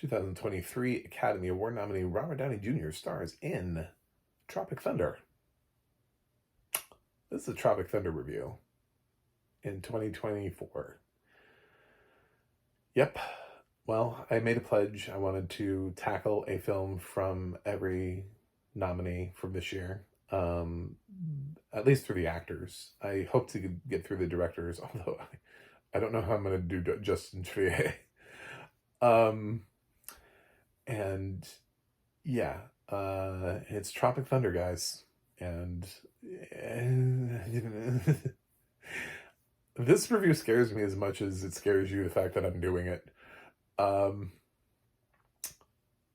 2023 Academy Award nominee Robert Downey Jr. stars in Tropic Thunder. This is a Tropic Thunder review in 2024. Yep. Well, I made a pledge. I wanted to tackle a film from every nominee from this year, at least through the actors. I hope to get through the directors, although I don't know how I'm going to do Justin Trier. And yeah, it's Tropic Thunder, guys. And this review scares me as much as it scares you, the fact that I'm doing it.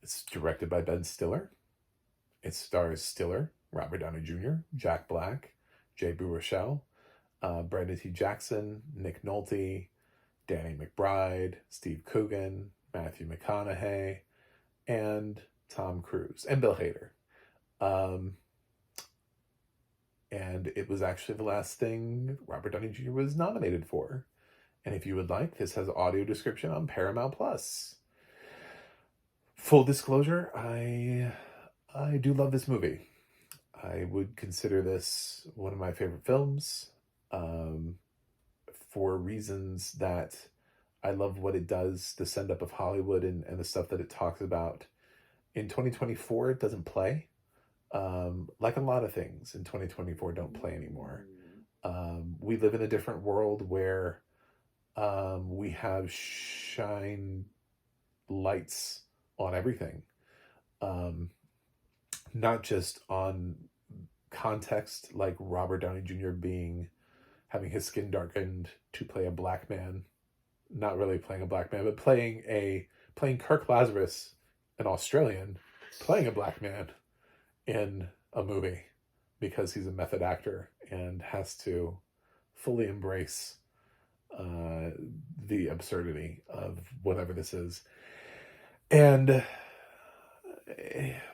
It's directed by Ben Stiller. It stars Stiller, Robert Downey Jr., Jack Black, Jay Baruchel, Brandon T. Jackson, Nick Nolte, Danny McBride, Steve Coogan, Matthew McConaughey, and Tom Cruise, and Bill Hader. And it was actually the last thing Robert Downey Jr. was nominated for. And if you would like, this has audio description on Paramount Plus. Full disclosure, I do love this movie. I would consider this one of my favorite films, for reasons that I love what it does, the send up of Hollywood and the stuff that it talks about. In 2024, it doesn't play. Like a lot of things in 2024 don't play anymore. We live in a different world where we have shine lights on everything. Not just on context, like Robert Downey Jr. having his skin darkened to play a black man. Not really playing a black man, but playing Kirk Lazarus, an Australian, playing a black man in a movie because he's a method actor and has to fully embrace the absurdity of whatever this is.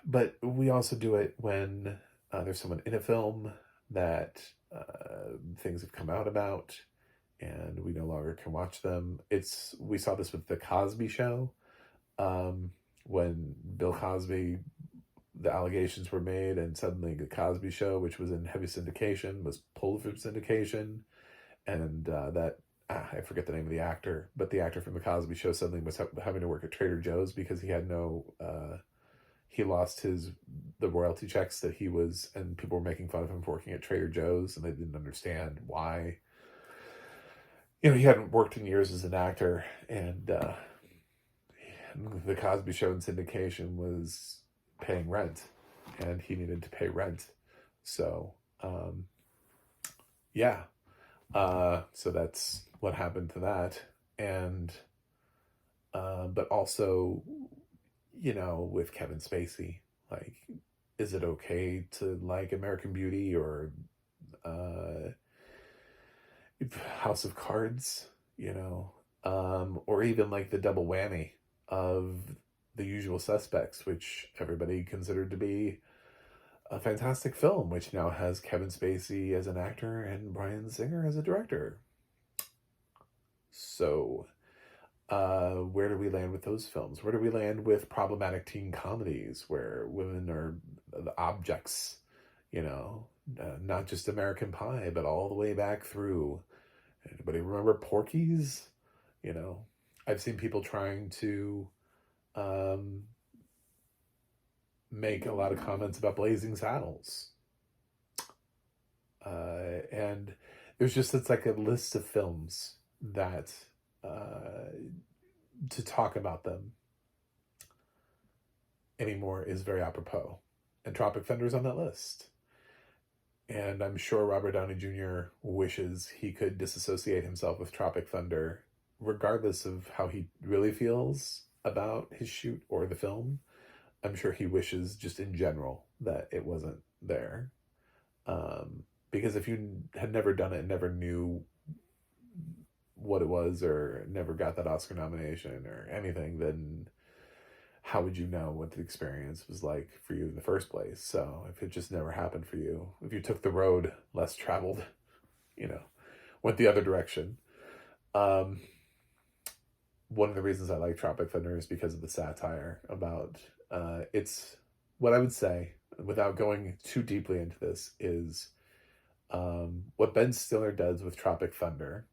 But we also do it when there's someone in a film that things have come out about and we no longer can watch them. We saw this with The Cosby Show, when Bill Cosby, the allegations were made, and suddenly The Cosby Show, which was in heavy syndication, was pulled from syndication, and I forget the name of the actor, but the actor from The Cosby Show suddenly was having to work at Trader Joe's because he had he lost the royalty checks that he was, and people were making fun of him for working at Trader Joe's, and they didn't understand why. He hadn't worked in years as an actor, and The Cosby Show in syndication was paying rent, and he needed to pay rent. So, yeah. So that's what happened to that. And, but also, with Kevin Spacey, like, is it okay to like American Beauty or House of Cards, or even like the double whammy of The Usual Suspects, which everybody considered to be a fantastic film, which now has Kevin Spacey as an actor and Bryan Singer as a director. So, where do we land with those films? Where do we land with problematic teen comedies where women are the objects, not just American Pie, but all the way back through. Anybody remember Porky's? I've seen people trying to make a lot of comments about Blazing Saddles. And it's like a list of films that to talk about them anymore is very apropos. And Tropic Thunder is on that list. And I'm sure Robert Downey Jr. wishes he could disassociate himself with Tropic Thunder, regardless of how he really feels about his shoot or the film. I'm sure he wishes just in general that it wasn't there. Because if you had never done it, never knew what it was, or never got that Oscar nomination or anything, then how would you know what the experience was like for you in the first place? So if it just never happened for you, if you took the road less traveled, went the other direction. one of the reasons I like Tropic Thunder is because of the satire about it's what I would say, without going too deeply into this, is what Ben Stiller does with Tropic Thunder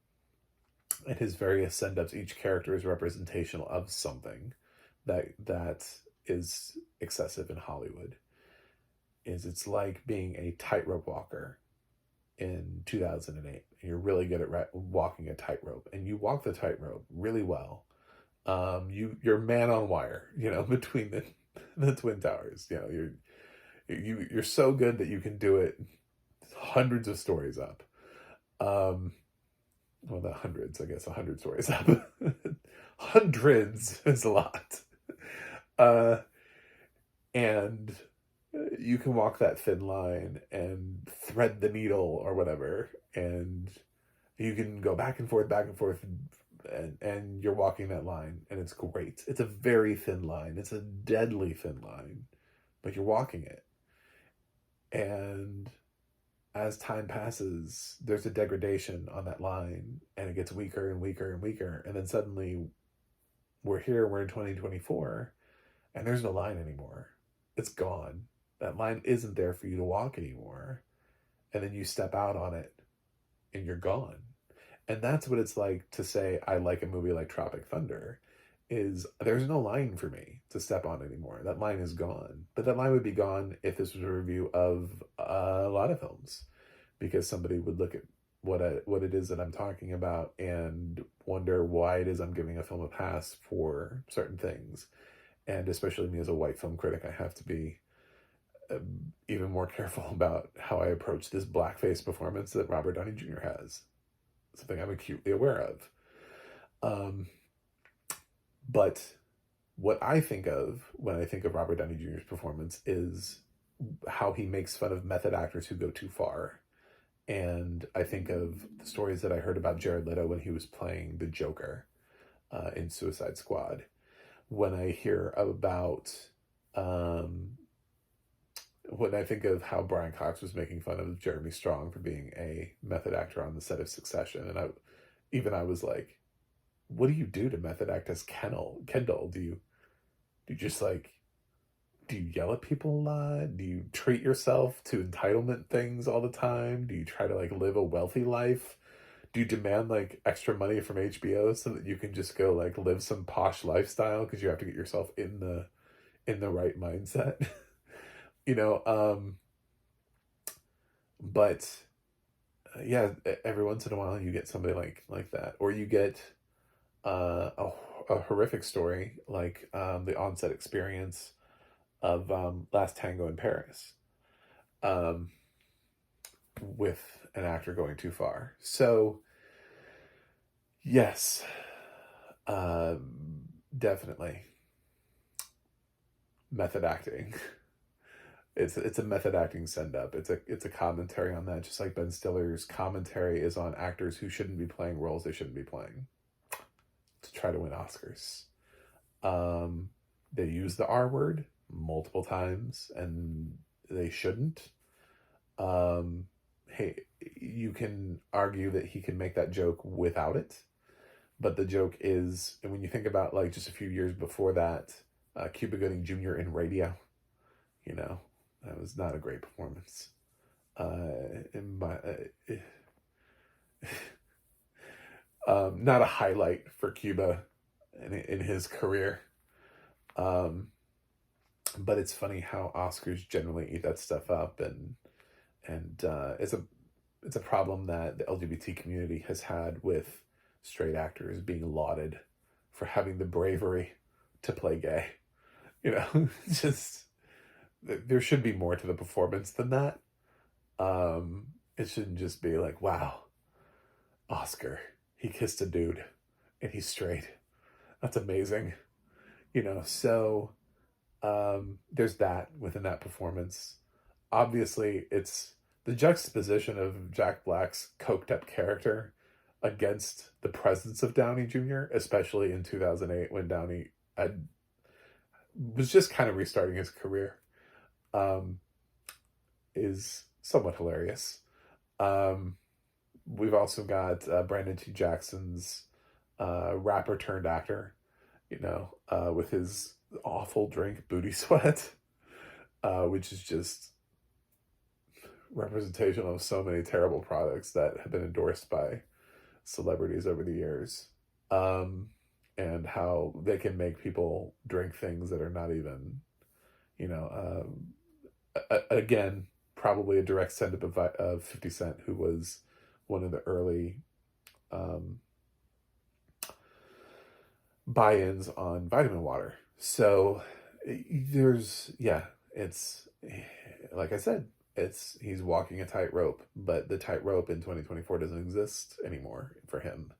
and his various send-ups. Each character is representational of something that is excessive in Hollywood. It's like being a tightrope walker in 2008. You're really good at walking a tightrope, and you walk the tightrope really well. You're man on wire, between the twin towers. You're so good that you can do it hundreds of stories up. Well, not hundreds, I guess 100 stories up. Hundreds is a lot. And you can walk that thin line and thread the needle or whatever, and you can go back and forth, and you're walking that line, and it's great. It's a very thin line. It's a deadly thin line, but you're walking it. And as time passes, there's a degradation on that line, and it gets weaker and weaker and weaker, and then suddenly we're in 2024, and there's no line anymore. It's gone. That line isn't there for you to walk anymore. And then you step out on it and you're gone. And that's what it's like to say, I like a movie like Tropic Thunder, is there's no line for me to step on anymore. That line is gone. But that line would be gone if this was a review of a lot of films, because somebody would look at what it is that I'm talking about and wonder why it is I'm giving a film a pass for certain things. And especially me as a white film critic, I have to be even more careful about how I approach this blackface performance that Robert Downey Jr. has. Something I'm acutely aware of. But what I think of when I think of Robert Downey Jr.'s performance is how he makes fun of method actors who go too far. And I think of the stories that I heard about Jared Leto when he was playing the Joker in Suicide Squad. When I hear about when I think of how Brian Cox was making fun of Jeremy Strong for being a method actor on the set of Succession, and I was like, what do you do to method act as Kendall? Do you just do you yell at people a lot? Do you treat yourself to entitlement things all the time? Do you try to live a wealthy life? Do you demand extra money from HBO so that you can just go live some posh lifestyle because you have to get yourself in the right mindset? But yeah, every once in a while you get somebody like that, or you get a horrific story like the on-set experience of Last Tango in Paris, with an actor going too far. So yes, definitely method acting. It's a method acting send up. It's a commentary on that, just like Ben Stiller's commentary is on actors who shouldn't be playing roles they shouldn't be playing to try to win Oscars. They use the R word multiple times, and they shouldn't. Hey, you can argue that he can make that joke without it, but the joke is, and when you think about just a few years before that, Cuba Gooding Jr. in Radio, that was not a great performance. Not a highlight for Cuba in his career. But it's funny how Oscars generally eat that stuff up, and it's a problem that the LGBT community has had with straight actors being lauded for having the bravery to play gay. Just there should be more to the performance than that. It shouldn't just be wow, Oscar, he kissed a dude and he's straight. That's amazing. So there's that within that performance. Obviously, it's the juxtaposition of Jack Black's coked up character against the presence of Downey Jr., especially in 2008 when Downey was just kind of restarting his career, is somewhat hilarious. We've also got Brandon T. Jackson's rapper turned actor, with his awful drink Booty Sweat, which is just representation of so many terrible products that have been endorsed by celebrities over the years. And how they can make people drink things that are not even, again, probably a direct send up of 50 Cent, who was one of the early um, buy-ins on vitamin water. So it's like I said, he's walking a tightrope, but the tightrope in 2024 doesn't exist anymore for him.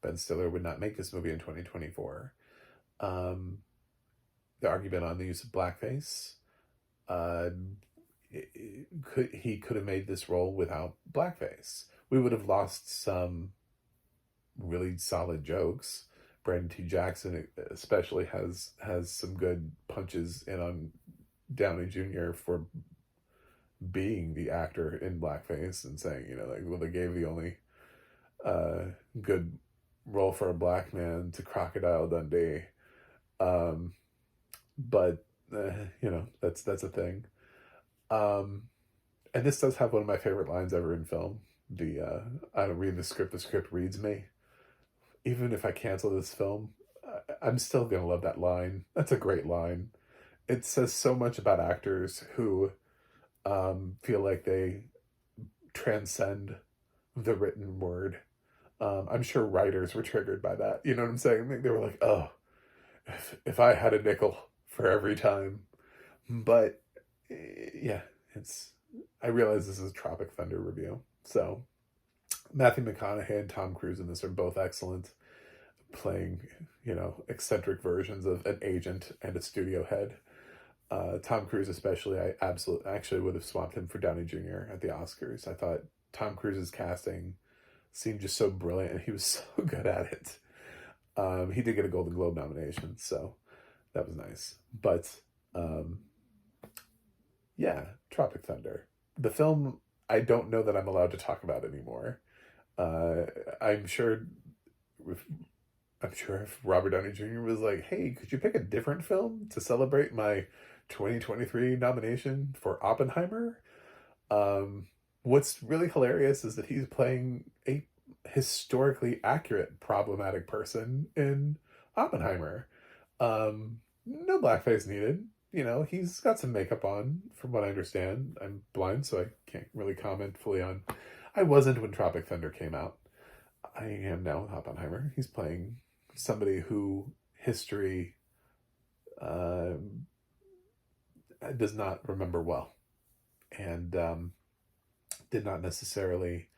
Ben Stiller would not make this movie in 2024. The argument on the use of blackface, uh, he could have made this role without blackface. We would have lost some really solid jokes. Brandon T. Jackson especially has some good punches in on Downey Jr. for being the actor in blackface and saying, well, they gave the only good role for a black man to Crocodile Dundee. But that's a thing. And this does have one of my favorite lines ever in film. I don't read the script reads me. Even if I cancel this film, I'm still gonna love that line. That's a great line. It says so much about actors who feel like they transcend the written word. I'm sure writers were triggered by that. You know what I'm saying? They were like, oh, if I had a nickel for every time. But yeah, I realize this is a Tropic Thunder review. So Matthew McConaughey and Tom Cruise in this are both excellent, playing, eccentric versions of an agent and a studio head. Tom Cruise especially, I actually would have swapped him for Downey Jr. at the Oscars. I thought Tom Cruise's casting seemed just so brilliant, and he was so good at it. He did get a Golden Globe nomination, so that was nice. But yeah, Tropic Thunder. The film, I don't know that I'm allowed to talk about anymore. I'm sure if Robert Downey Jr. was like, hey, could you pick a different film to celebrate my 2023 nomination for Oppenheimer? What's really hilarious is that he's playing a historically accurate problematic person in Oppenheimer. No blackface needed. He's got some makeup on, from what I understand. I'm blind, so I can't really comment fully on. I wasn't when Tropic Thunder came out. I am now with Oppenheimer. He's playing somebody who history does not remember well, and did not necessarily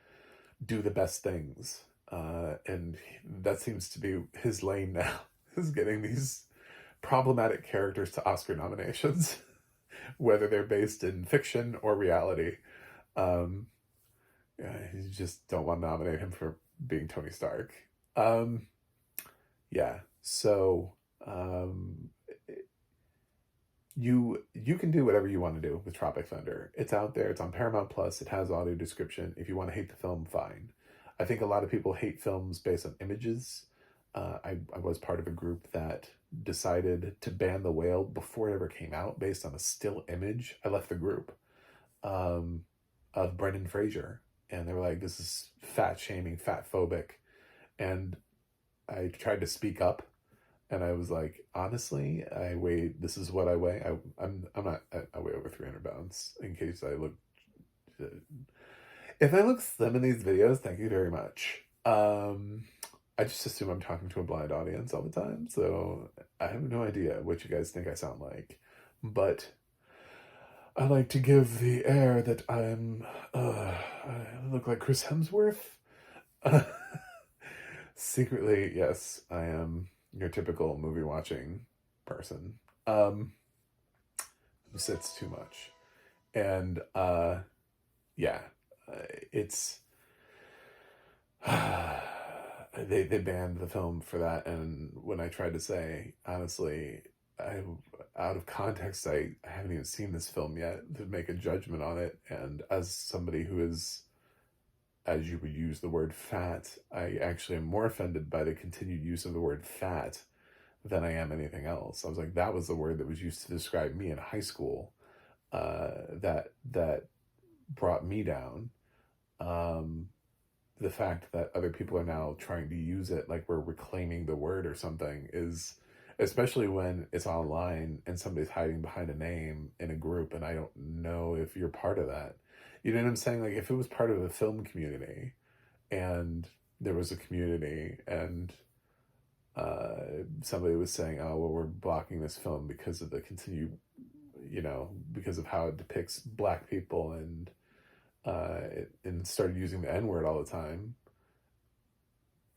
do the best things. And that seems to be his lane now, is getting these problematic characters to Oscar nominations, whether they're based in fiction or reality. You just don't want to nominate him for being Tony Stark. Yeah, so you can do whatever you want to do with Tropic Thunder. It's out there. It's on Paramount Plus. It has audio description. If you want to hate the film, fine. I think a lot of people hate films based on images. I was part of a group that decided to ban The Whale before it ever came out based on a still image. I left the group of Brendan Fraser, and they were like, this is fat shaming, fat phobic. And I tried to speak up, and I was like, honestly, this is what I weigh. I'm not, I weigh over 300 pounds, in case I look, if I look slim in these videos, thank you very much. I just assume I'm talking to a blind audience all the time, so I have no idea what you guys think I sound like. But I like to give the air that I look like Chris Hemsworth. Secretly, yes, I am your typical movie watching person who sits too much. And yeah, it's they banned the film for that. And when I tried to say, honestly, out of context, I haven't even seen this film yet to make a judgment on it. And as somebody who is as you would use the word fat, I actually am more offended by the continued use of the word fat than I am anything else. I was like, that was the word that was used to describe me in high school, that brought me down. Um, the fact that other people are now trying to use it like we're reclaiming the word or something is, especially when it's online and somebody's hiding behind a name in a group and I don't know if you're part of that. You know what I'm saying? Like if it was part of a film community and there was a community and somebody was saying, oh, well, we're blocking this film because of the continued, because of how it depicts black people and started using the N-word all the time,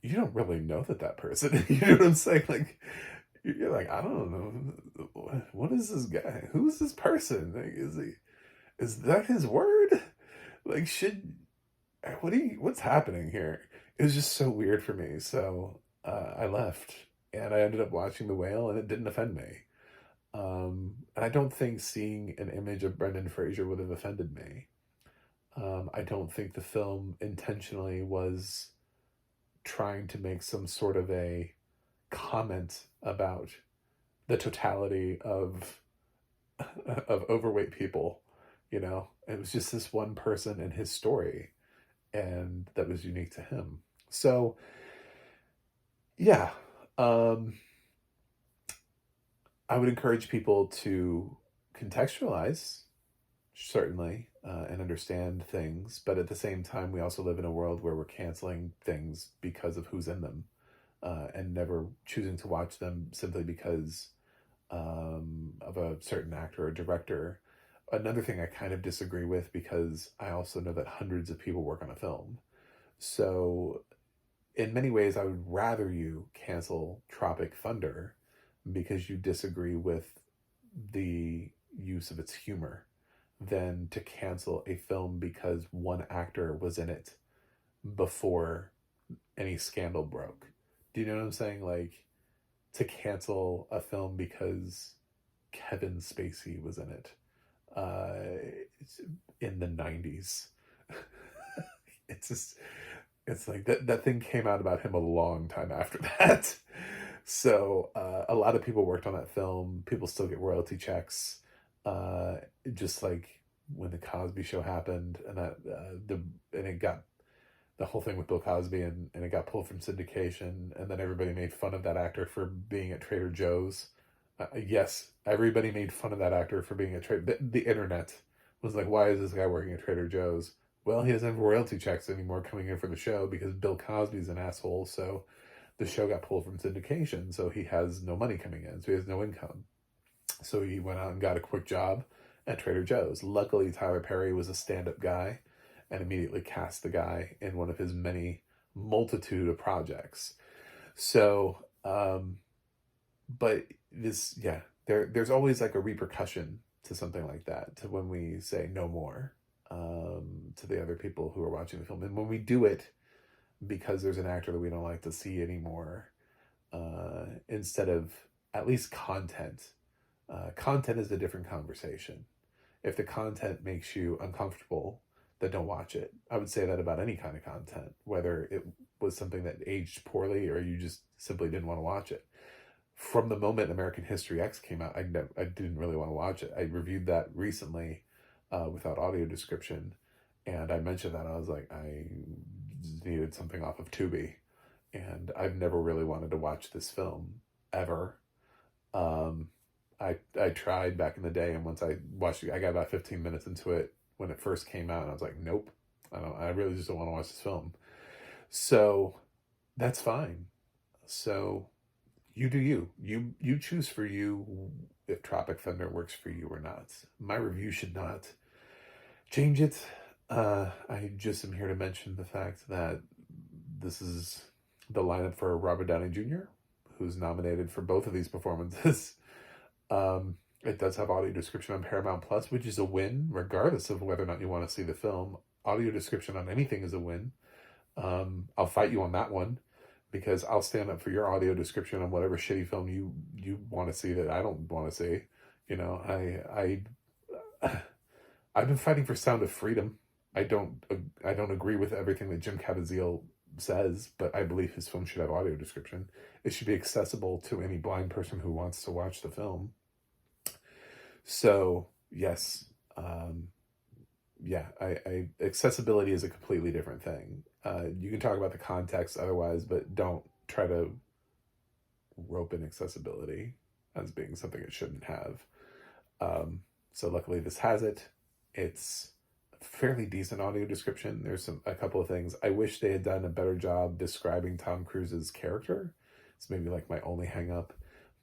you don't really know that person. You know what I'm saying? Like, you're like, I don't know. What is this guy? Who's this person? Like, is that his word? Like, what's happening here? It was just so weird for me. So I left and I ended up watching The Whale and it didn't offend me. And I don't think seeing an image of Brendan Fraser would have offended me. I don't think the film intentionally was trying to make some sort of a comment about the totality of overweight people. It was just this one person and his story, and that was unique to him. So, yeah, I would encourage people to contextualize, certainly, and understand things, but at the same time, we also live in a world where we're canceling things because of who's in them, and never choosing to watch them simply because of a certain actor or director. Another thing I kind of disagree with, because I also know that hundreds of people work on a film. So in many ways, I would rather you cancel Tropic Thunder because you disagree with the use of its humor than to cancel a film because one actor was in it before any scandal broke. Do you know what I'm saying? Like, to cancel a film because Kevin Spacey was in it in the 90s. It's like that thing came out about him a long time after that. So a lot of people worked on that film. People still get royalty checks. Just like when the Cosby Show happened, and it got the whole thing with Bill Cosby, and it got pulled from syndication, and then everybody made fun of that actor for being at Trader Joe's. Yes, everybody made fun of that actor for being at Trader. The internet was like, "Why is this guy working at Trader Joe's?" Well, he doesn't have royalty checks anymore coming in for the show because Bill Cosby's an asshole. So the show got pulled from syndication, so he has no money coming in, so he has no income. So he went out and got a quick job at Trader Joe's. Luckily, Tyler Perry was a stand-up guy and immediately cast the guy in one of his many multitude of projects. So, but there's always like a repercussion to something like that, to when we say no more to the other people who are watching the film. And when we do it because there's an actor that we don't like to see anymore, instead of at least content. Content is a different conversation. If the content makes you uncomfortable, then don't watch it. I would say that about any kind of content, whether it was something that aged poorly or you just simply didn't want to watch it. From the moment American History X came out, I didn't really want to watch it. I reviewed that recently without audio description, and I mentioned that I was like, I needed something off of Tubi, and I've never really wanted to watch this film ever. I tried back in the day, and once I watched it, I got about 15 minutes into it when it first came out, and I was like, nope, I really just don't want to watch this film. So that's fine. So you do you. You choose for you if Tropic Thunder works for you or not. My review should not change it. I just am here to mention the fact that this is the lineup for Robert Downey Jr., who's nominated for both of these performances. It does have audio description on Paramount Plus, which is a win, regardless of whether or not you want to see the film. Audio description on anything is a win. I'll fight you on that one, because I'll stand up for your audio description on whatever shitty film you want to see that I don't want to see. I've been fighting for Sound of Freedom. I don't I don't agree with everything that Jim Caviezel says, but I believe his film should have audio description. It should be accessible to any blind person who wants to watch the film. So yes, yeah, accessibility is a completely different thing. You can talk about the context otherwise, but don't try to rope in accessibility as being something it shouldn't have. So luckily this has it. It's fairly decent audio description. There's a couple of things. I wish they had done a better job describing Tom Cruise's character. It's maybe like my only hang up,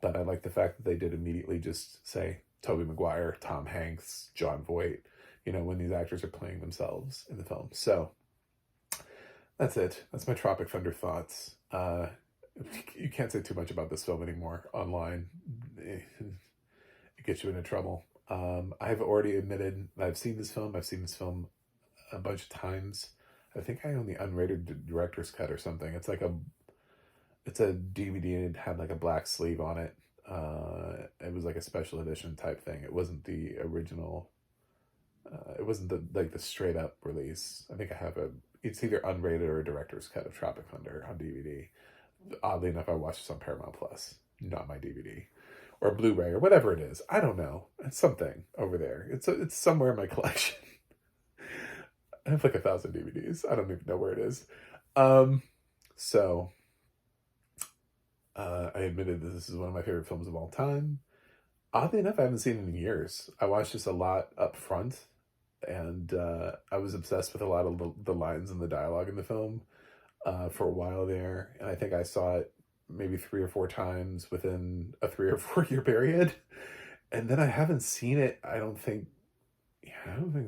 but I like the fact that they did immediately just say Tobey Maguire, Tom Hanks, Jon Voight, when these actors are playing themselves in the film. So that's it. That's my Tropic Thunder thoughts. You can't say too much about this film anymore online. It gets you into trouble. I've already admitted I've seen this film. I've seen this film a bunch of times. I think I own the unrated director's cut or something. It's a DVD and it had like a black sleeve on it. It was like a special edition type thing. It wasn't the original. It wasn't the straight up release. I think I have it's either unrated or a director's cut of Tropic Thunder on DVD. Oddly enough, I watched this on Paramount Plus, not my DVD. Or Blu-ray, or whatever it is. I don't know. It's something over there. It's somewhere in my collection. I have like 1,000 DVDs. I don't even know where it is. So I admitted that this is one of my favorite films of all time. Oddly enough, I haven't seen it in years. I watched this a lot up front, and I was obsessed with a lot of the lines and the dialogue in the film for a while there. And I think I saw it maybe 3 or 4 times within a 3 or 4 year period. And then I haven't seen it, I don't think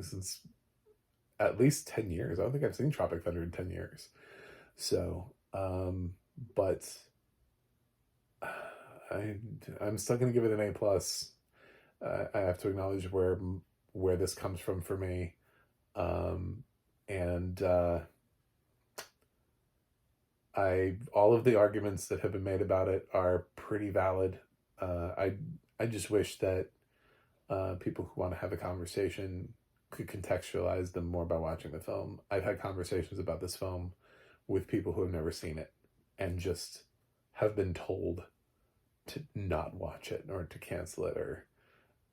since at least 10 years. I don't think I've seen Tropic Thunder in 10 years. So, but I'm still going to give it an A+. I have to acknowledge where this comes from for me. All of the arguments that have been made about it are pretty valid. I just wish that people who want to have a conversation could contextualize them more by watching the film. I've had conversations about this film with people who have never seen it and just have been told to not watch it or to cancel it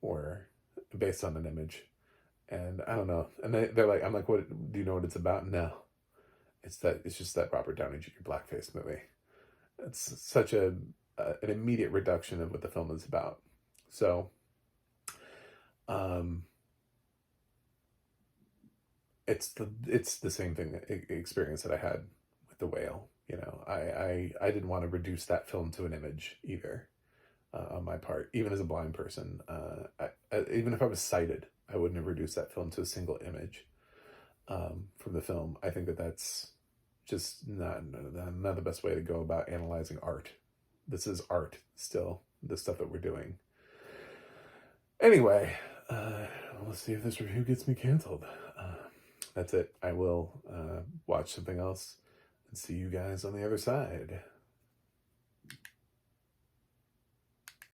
or based on an image. And I don't know. And they're like, I'm like, what, do you know what it's about? No. It's just that Robert Downey Jr. blackface movie. It's such an immediate reduction of what the film is about. So, it's the same thing experience that I had with The Whale. I didn't want to reduce that film to an image either. On my part, even as a blind person, even if I was sighted, I wouldn't have reduced that film to a single image from the film. I think that's just not the best way to go about analyzing art. This is art still, the stuff that we're doing. Anyway, let's see if this review gets me canceled. That's it. I will watch something else and see you guys on the other side.